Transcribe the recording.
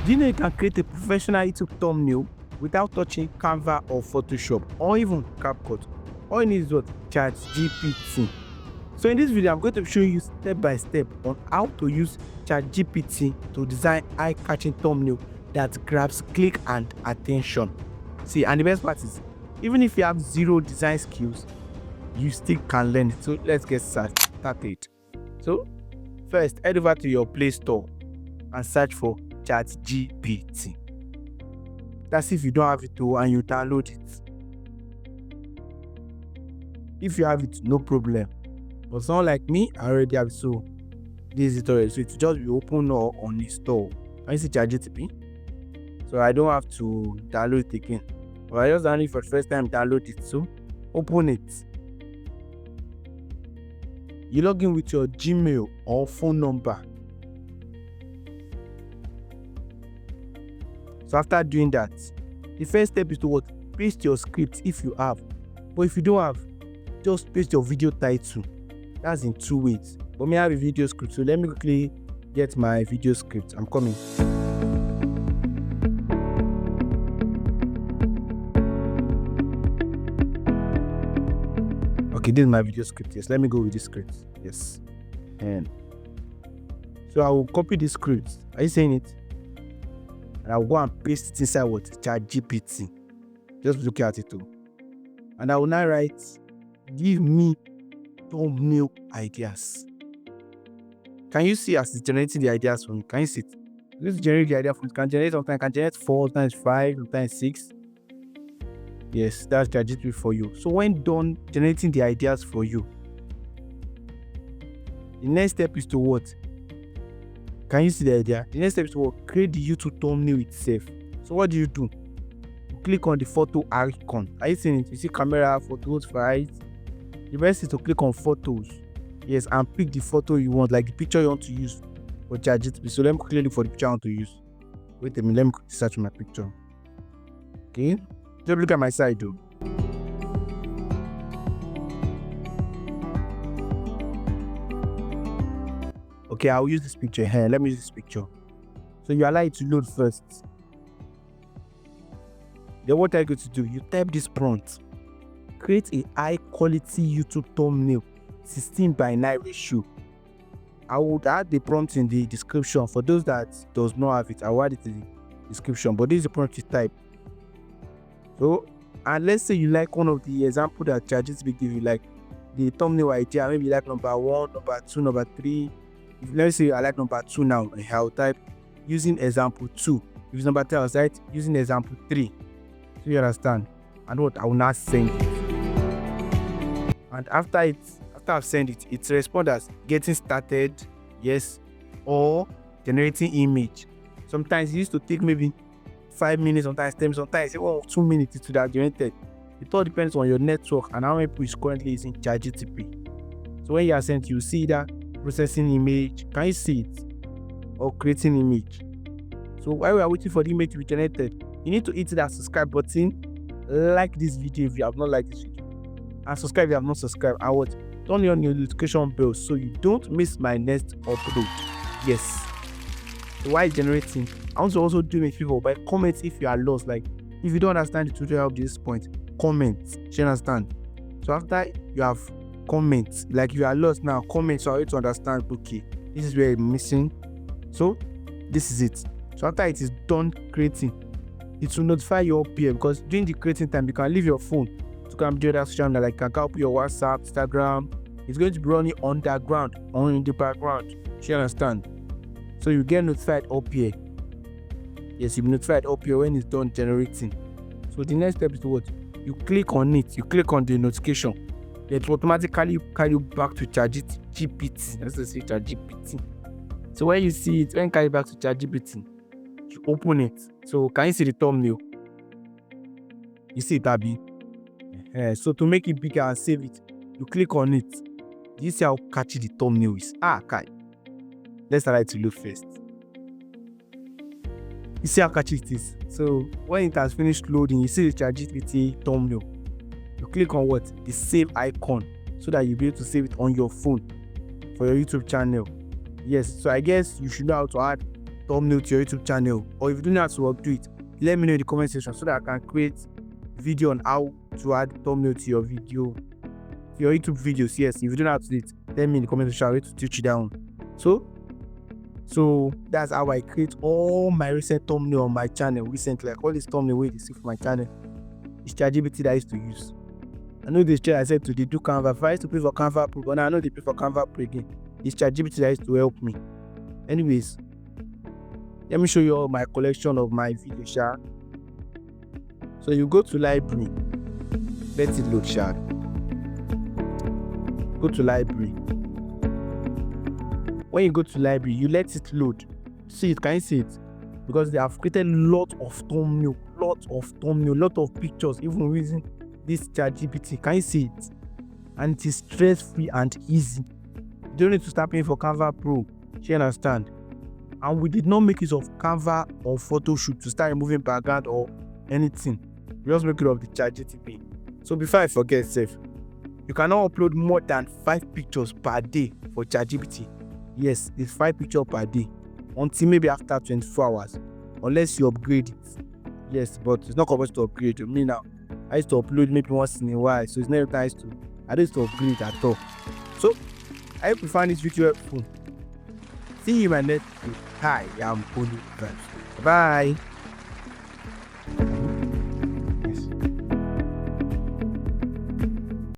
Do you know you can create a professional YouTube thumbnail without touching Canva or Photoshop or even CapCut? All you need is what? ChatGPT. So in this video, I'm going to show you step by step on how to use ChatGPT to design eye-catching thumbnail that grabs click and attention. See, and the best part is, even if you have zero design skills, you still can learn it. So let's get started. So first, head over to your Play Store and search for ChatGPT. That's if you don't have it too and you download it. If you have it, no problem. But someone like me, I already have it, so this is it already. So it will just be open or uninstall. Can you see ChatGPT? So I don't have to download it again. But I just download it for the first time, download it. So open it. You log in with your Gmail or phone number. So after doing that, the first step is to what? Paste your script if you have. But if you don't have, just paste your video title. That's in 2 ways. But me, I have a video script, so let me quickly get my video script. I'm coming. Okay, this is my video script. Yes, let me go with this script. Yes. And so I will copy this script. Are you saying it? And I'll go and paste it inside what? ChatGPT. Just look at it too. And I will now write, give me thumbnail ideas. Can you see as it's generating the ideas for me? Can you see it? This generate the idea for me. Can generate sometimes, can generate 4, sometimes 5, sometimes 6. Yes, that's ChatGPT for you. So when done generating the ideas for you, the next step is to what? Can you see the idea? The next step is to what? Create the YouTube thumbnail itself. So what do? You click on the photo icon. Are you seeing it? You see camera, photos, files. The best is to click on photos. Yes, and pick the photo you want, like the picture you want to use for ChatGPT. So let me quickly look for the picture I want to use. Wait a minute, let me quickly search my picture. Okay, just look at my side though. Okay, I'll use this picture here. Let me use this picture. So you allow it to load first. Then what are you going to do? You type this prompt. Create a high quality YouTube thumbnail, 16:9 ratio. I would add the prompt in the description. For those that does not have it, I will add it in the description. But this is the prompt you type. So, and let's say you like one of the example that ChatGPT give you, like the thumbnail idea. Maybe you like number 1, number 2, number 3. If let's say I like number 2 now, I'll type using example 2. If it's number 3, I'll write using example 3. So you understand? And what I will now send it. And after I've sent it, it responds as getting started, yes, or generating image. Sometimes it used to take maybe 5 minutes, sometimes 10 minutes, sometimes 2 minutes to that generated. It all depends on your network and how many people is currently using ChatGPT. So when you are sent, you see that processing image. Can you see it? Or creating image. So while we are waiting for the image to be generated, you need to hit that subscribe button, like this video if you have not liked this video, and subscribe if you have not subscribed, and what? Turn on your notification bell so you don't miss my next upload. Yes. So while generating, I want to also do me a favor by comment if you are lost. Like if you don't understand the tutorial up to this point, comment. Do you understand? So after you have comments, like you are lost now, comment so I to understand. Okay, this is where I'm missing. So this is it. So after it is done creating, it will notify you up here, because during the creating time you can leave your phone to come do that social media, like you can copy your WhatsApp, Instagram. It's going to be running underground or in the background. Do you understand? So you get notified up here. Yes, you'll be notified up here when it's done generating. So the next step is to what? You click on it. You click on the notification. It will automatically carry you back to ChatGPT. Let's just say ChatGPT. So when you see it, when you carry it back to ChatGPT, you open it. So can you see the thumbnail? You see it, Abby? So to make it bigger and save it, you click on it. Do you see how catchy the thumbnail is? Okay. Let's allow it to load first. You see how catchy it is? So when it has finished loading, you see the ChatGPT thumbnail. You click on what? The save icon, so that you'll be able to save it on your phone for your YouTube channel. Yes, so I guess you should know how to add thumbnail to your YouTube channel, or if you don't know how to do it, let me know in the comment section so that I can create video on how to add thumbnail to your video, to your YouTube videos. Yes, if you don't know how to do it, let me in the comment section. I'll wait to teach you down. So that's how I create all my recent thumbnail on my channel recently. Like all this thumbnail way you see for my channel, it's ChatGPT that I used to use. I know this chat I said to they do Canva. If I used to pay for Canva Pro, but now I know they pay for Canva Pro again. It's ChatGPT that used to help me. Anyways, let me show you all my collection of my videos, sha. So you go to library, let it load, sha. Go to library. When you go to library, you let it load. See it, can you see it? Because they have created lot of thumbnail, lot of pictures, even using this ChatGPT. Can you see it? And it is stress-free and easy. You don't need to start paying for Canva Pro. You understand? And we did not make use of Canva or Photoshop to start removing background or anything. We just make it of the ChatGPT. So before I forget, you can now upload more than 5 pictures per day for ChatGPT. Yes, it's 5 pictures per day until maybe after 24 hours, unless you upgrade it. Yes, but it's not compulsory to upgrade. Me now, I used to upload maybe once in a while, so it's not nice to. I don't used to upgrade at all. So I hope you find this video helpful. See you in my next video. Hi, I'm Pony. Bye.